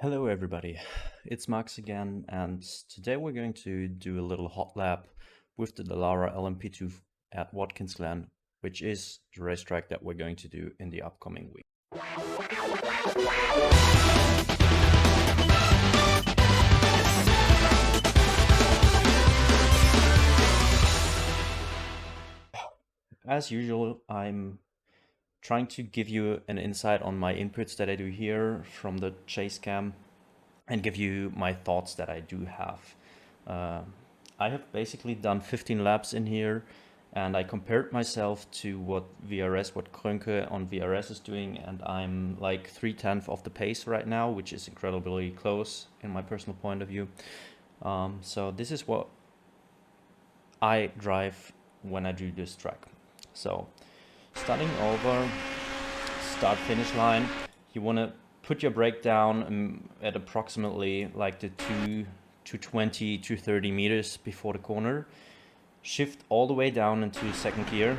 Hello everybody, it's Max again, and today we're going to do a little hot lap with the Dallara LMP2 at Watkins Glen, which is the racetrack that we're going to do in the upcoming week. As usual, I'm trying to give you an insight on my inputs that I do here from the chase cam and give you my thoughts that I do have. I have basically done 15 laps in here, and I compared myself to what Krönke on VRS is doing, and I'm like 3/10 of the pace right now, which is incredibly close in my personal point of view. So this is what I drive when I do this track. So starting over, start finish line, you want to put your brake down at approximately like the 220, 230 meters before the corner. Shift all the way down into second gear.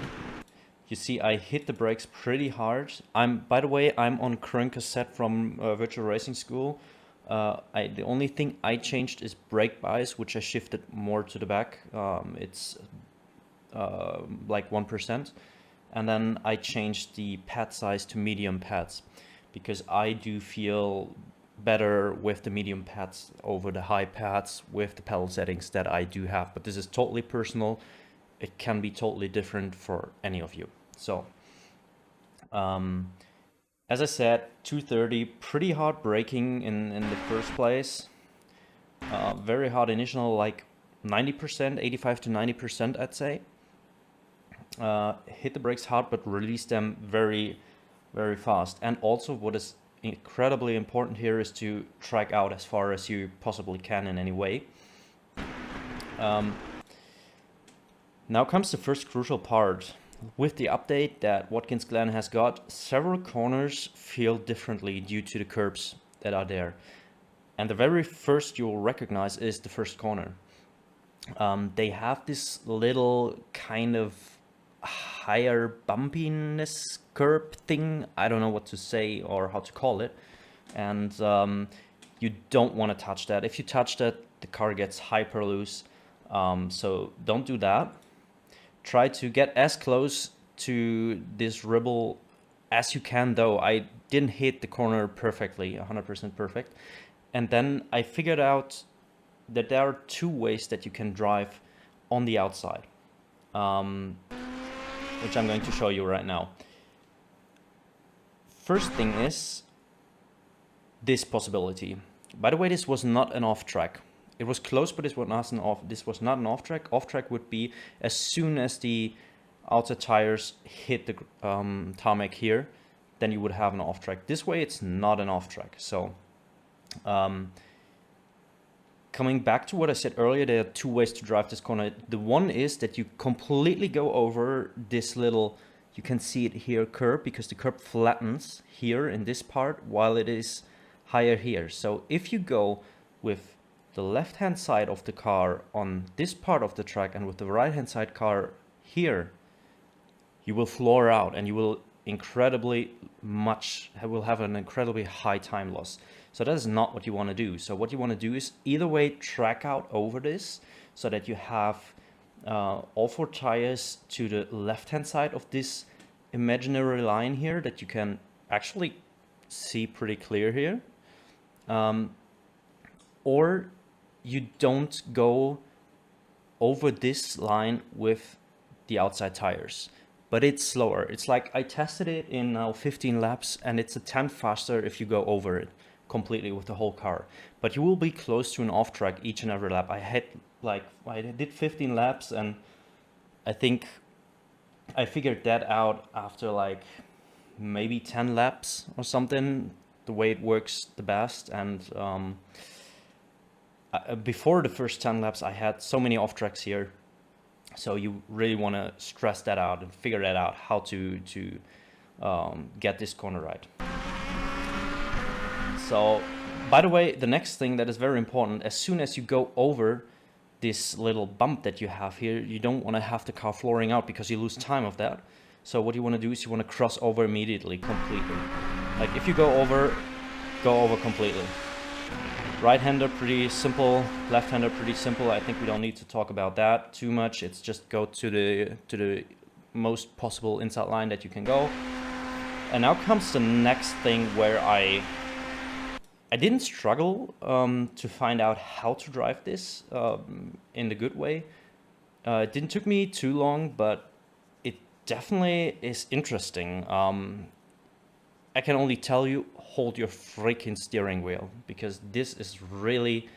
You see I hit the brakes pretty hard. By the way, I'm on Krönke's set from Virtual Racing School. The only thing I changed is brake bias, which I shifted more to the back. It's like 1%. And then I changed the pad size to medium pads because I do feel better with the medium pads over the high pads with the pedal settings that I do have. But this is totally personal. It can be totally different for any of you. So, as I said, 230, pretty hard braking in the first place. Very hard initial, like 90%, 85 to 90%, I'd say. Hit the brakes hard, but release them very, very fast. And also what is incredibly important here is to track out as far as you possibly can in any way. Now comes the first crucial part. With the update that Watkins Glen has got, several corners feel differently due to the curbs that are there. And the very first you'll recognize is the first corner. They have this little kind of higher bumpiness curb thing. I don't know what to say or how to call it. And you don't want to touch that. If you touch that, the car gets hyper loose. So don't do that. Try to get as close to this ribble as you can, though. I didn't hit the corner perfectly, 100% perfect. And then I figured out that there are two ways that you can drive on the outside, which I'm going to show you right now. First thing is this possibility. By the way, this was not an off track. It was close, but this was not an off track. Off track would be as soon as the outer tires hit the tarmac here, then you would have an off track. This way, it's not an off track. So, coming back to what I said earlier, there are two ways to drive this corner. The one is that you completely go over this little, you can see it here, curb, because the curb flattens here in this part while it is higher here. So if you go with the left-hand side of the car on this part of the track and with the right-hand side car here, you will floor out and you will have an incredibly high time loss. So that is not what you want to do. So what you want to do is either way track out over this so that you have all four tires to the left-hand side of this imaginary line here that you can actually see pretty clear here. Or you don't go over this line with the outside tires, but it's slower. It's like I tested it in now 15 laps and it's a 10th faster if you go over it completely with the whole car, but you will be close to an off track each and every lap. I did 15 laps and I think I figured that out after like maybe 10 laps or something, the way it works the best. And before the first 10 laps, I had so many off tracks here. So you really want to stress that out and figure that out, how to get this corner right. So, by the way, the next thing that is very important, as soon as you go over this little bump that you have here, you don't want to have the car flooring out because you lose time of that. So what you want to do is you want to cross over immediately, completely. Like if you go over completely. Right-hander pretty simple, left-hander pretty simple. I think we don't need to talk about that too much. It's just go to the most possible inside line that you can go. And now comes the next thing where I didn't struggle to find out how to drive this in the good way. It didn't took me too long, but it definitely is interesting. I can only tell you, hold your freaking steering wheel, because this is really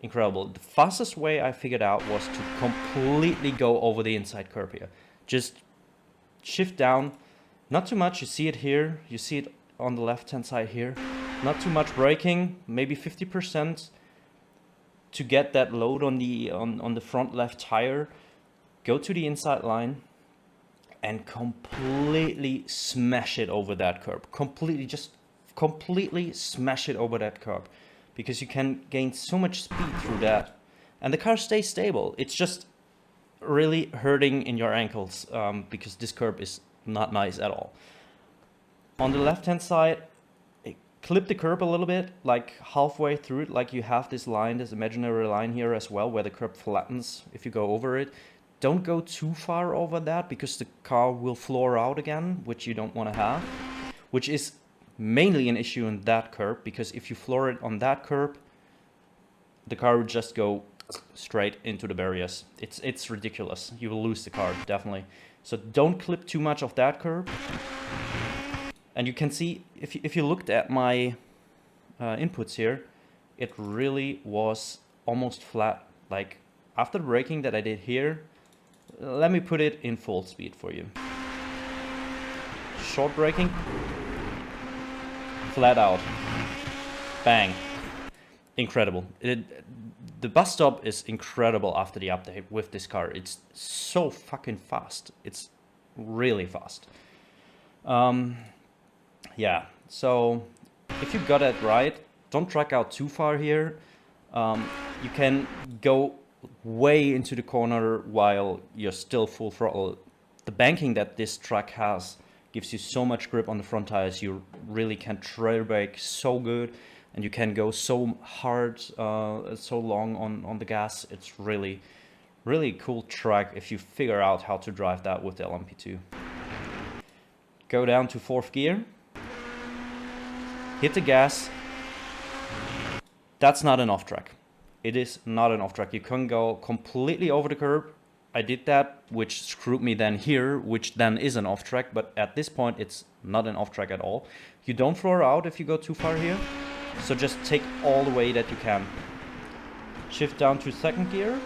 incredible. The fastest way I figured out was to completely go over the inside curb here. Just shift down, not too much. You see it here, you see it on the left hand side here. Not too much braking, maybe 50% to get that load on the front left tire. Go to the inside line and completely smash it over that curb. Completely smash it over that curb, because you can gain so much speed through that. And the car stays stable. It's just really hurting in your ankles because this curb is not nice at all. On the left hand side, clip the curb a little bit, like halfway through it, like you have this line, this imaginary line here as well, where the curb flattens if you go over it. Don't go too far over that, because the car will floor out again, which you don't want to have, which is mainly an issue in that curb, because if you floor it on that curb, the car would just go straight into the barriers. It's ridiculous. You will lose the car, definitely. So don't clip too much of that curb. And you can see, if you looked at my inputs here, it really was almost flat. Like after the braking that I did here, let me put it in full speed for you. Short braking, flat out, bang, incredible. The bus stop is incredible after the update with this car. It's so fucking fast. It's really fast. Yeah, so if you got it right, don't track out too far here. You can go way into the corner while you're still full throttle. The banking that this track has gives you so much grip on the front tires. You really can trail brake so good, and you can go so hard, so long on the gas. It's really cool track if you figure out how to drive that with the LMP2. Go down to 4th gear. Hit the gas. That's not an off track. It is not an off track. You can go completely over the curb. I did that, which screwed me then here, which then is an off track, but at this point it's not an off track at all. You don't floor out if you go too far here, so just take all the way that you can. Shift down to 2nd gear,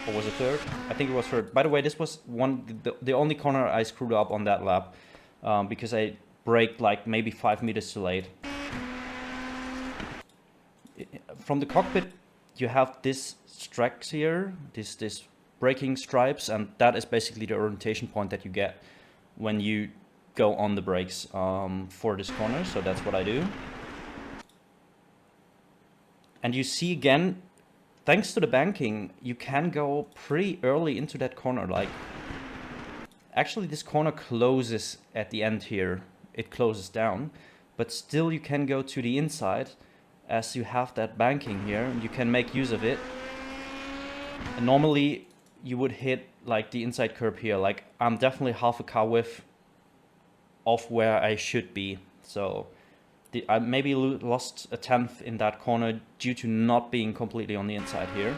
or was it 3rd? I think it was 3rd. By the way, this was the only corner I screwed up on that lap, because I braked like maybe 5 meters too late. From the cockpit, you have this stripes here, this braking stripes, and that is basically the orientation point that you get when you go on the brakes for this corner. So that's what I do. And you see again, thanks to the banking, you can go pretty early into that corner. Like, actually this corner closes at the end here. It closes down, but still you can go to the inside, as you have that banking here, and you can make use of it. And normally you would hit like the inside curb here. Like, I'm definitely half a car width off where I should be. So I maybe lost a 1/10 in that corner due to not being completely on the inside here.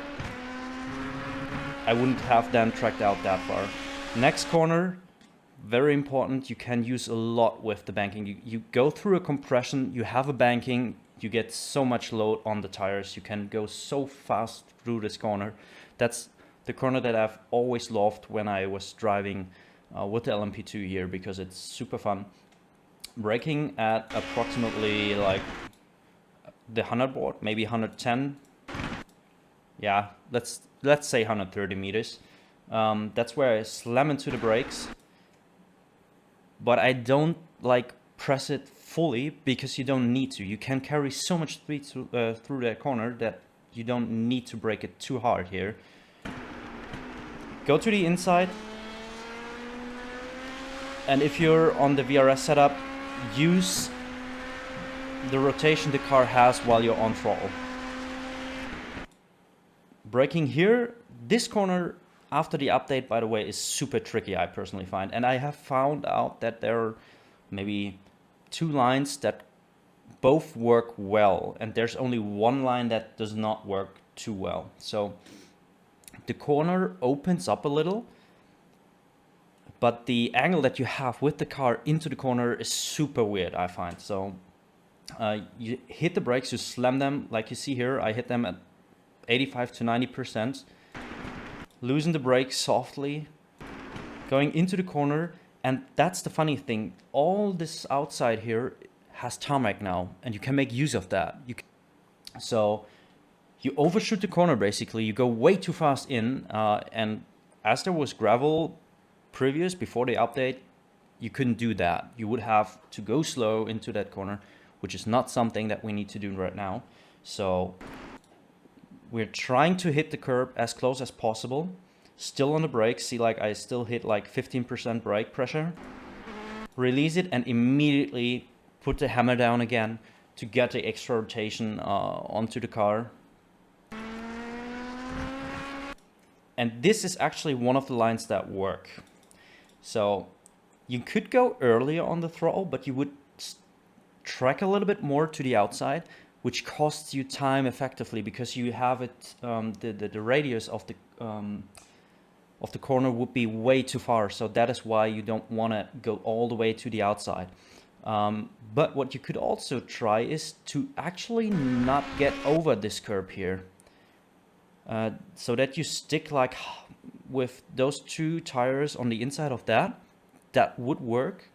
I wouldn't have then tracked out that far. Next corner, very important. You can use a lot with the banking. You go through a compression, you have a banking, you get so much load on the tires. You can go so fast through this corner. That's the corner that I've always loved when I was driving with the LMP2 here, because it's super fun. Braking at approximately like the 100 board, maybe 110. Yeah, let's say 130 meters. That's where I slam into the brakes. But I don't like press it fully, because you don't need to. You can carry so much speed through that corner that you don't need to brake it too hard here. Go to the inside, and if you're on the VRS setup, use the rotation the car has while you're on throttle. braking here, this corner after the update, by the way, is super tricky, I personally find. And I have found out that there are maybe 2 lines that both work well, and there's only 1 line that does not work too well. So the corner opens up a little, but the angle that you have with the car into the corner is super weird, I find. So you hit the brakes, you slam them, like you see here, I hit them at 85 to 90%, loosen the brakes softly, going into the corner, and that's the funny thing, all this outside here has tarmac now, and you can make use of that. So you overshoot the corner basically, you go way too fast in, and as there was gravel before the update, you couldn't do that. You would have to go slow into that corner, which is not something that we need to do right now. So we're trying to hit the curb as close as possible, still on the brakes. See, like I still hit like 15% brake pressure, release it, and immediately put the hammer down again to get the extra rotation onto the car. And this is actually one of the lines that work. So you could go earlier on the throttle, but you would track a little bit more to the outside, which costs you time effectively because you have it, the radius of the corner would be way too far. So that is why you don't want to go all the way to the outside. But what you could also try is to actually not get over this curb here. So that you stick like with those 2 tires on the inside of that would work.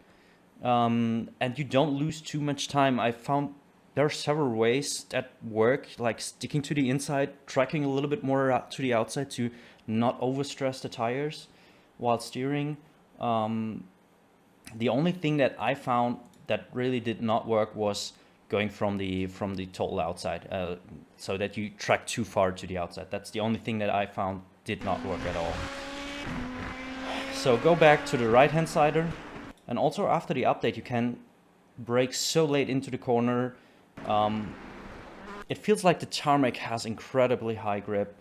And you don't lose too much time. I found there are several ways that work, like sticking to the inside, tracking a little bit more out to the outside to not overstress the tires while steering. The only thing that I found that really did not work was going from the total outside, so that you track too far to the outside. That's the only thing that I found did not work at all. So go back to the right hand sider, and also after the update you can brake so late into the corner. It feels like the tarmac has incredibly high grip.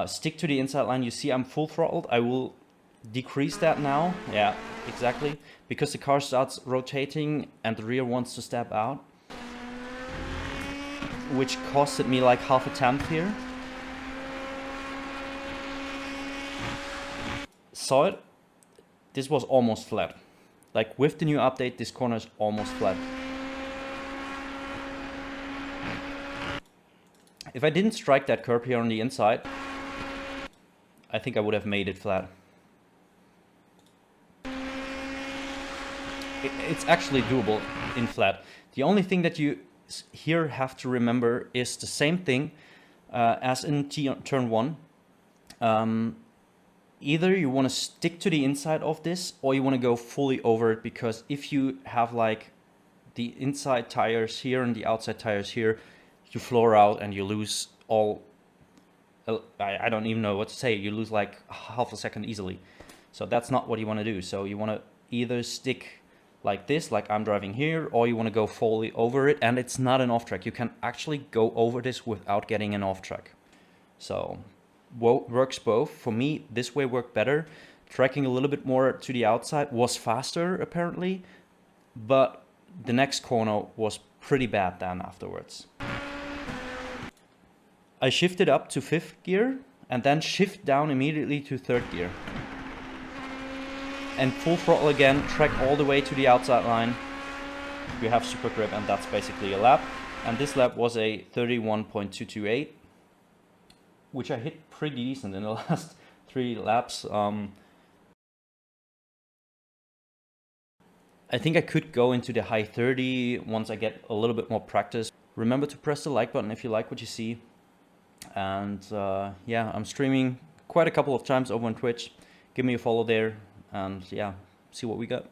Stick to the inside line. You see I'm full throttled. I will decrease that now. Yeah, exactly, because the car starts rotating and the rear wants to step out, which costed me like half a tenth here. Saw it? This was almost flat. Like with the new update, this corner is almost flat. If I didn't strike that curb here on the inside, I think I would have made it flat. It's actually doable in flat. The only thing that you here have to remember is the same thing as in turn 1. Either you want to stick to the inside of this or you want to go fully over it, because if you have like the inside tires here and the outside tires here, you floor out and you lose all, I don't even know what to say, you lose like half a second easily. So that's not what you want to do. So you want to either stick like this, like I'm driving here, or you want to go fully over it, and it's not an off track. You can actually go over this without getting an off track. So works both. For me, this way worked better. Tracking a little bit more to the outside was faster apparently, but the next corner was pretty bad then afterwards. I shifted up to 5th gear and then shift down immediately to 3rd gear. And full throttle again, track all the way to the outside line. You have super grip, and that's basically a lap. And this lap was a 31.228, which I hit pretty decent in the last 3 laps. I think I could go into the high 30 once I get a little bit more practice. Remember to press the like button if you like what you see. And yeah, I'm streaming quite a couple of times over on Twitch. Give me a follow there, and yeah, see what we got.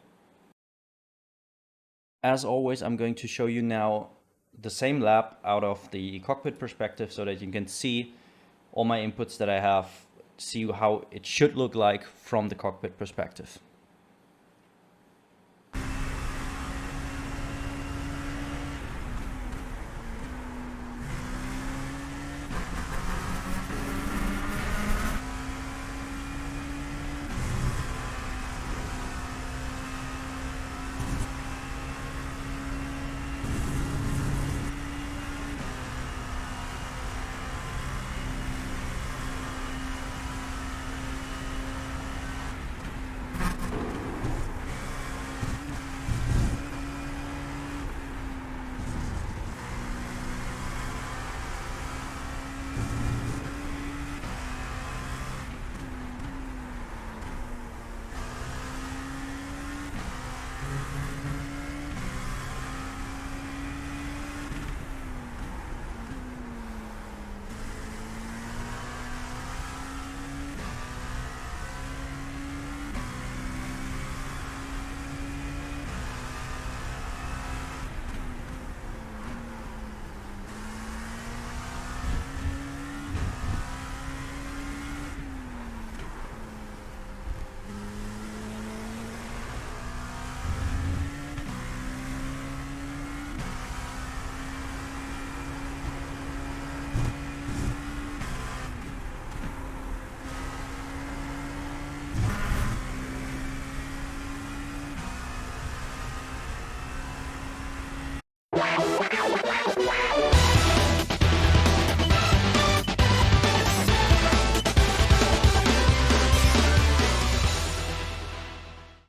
As always, I'm going to show you now the same lap out of the cockpit perspective so that you can see all my inputs that I have, see how it should look like from the cockpit perspective.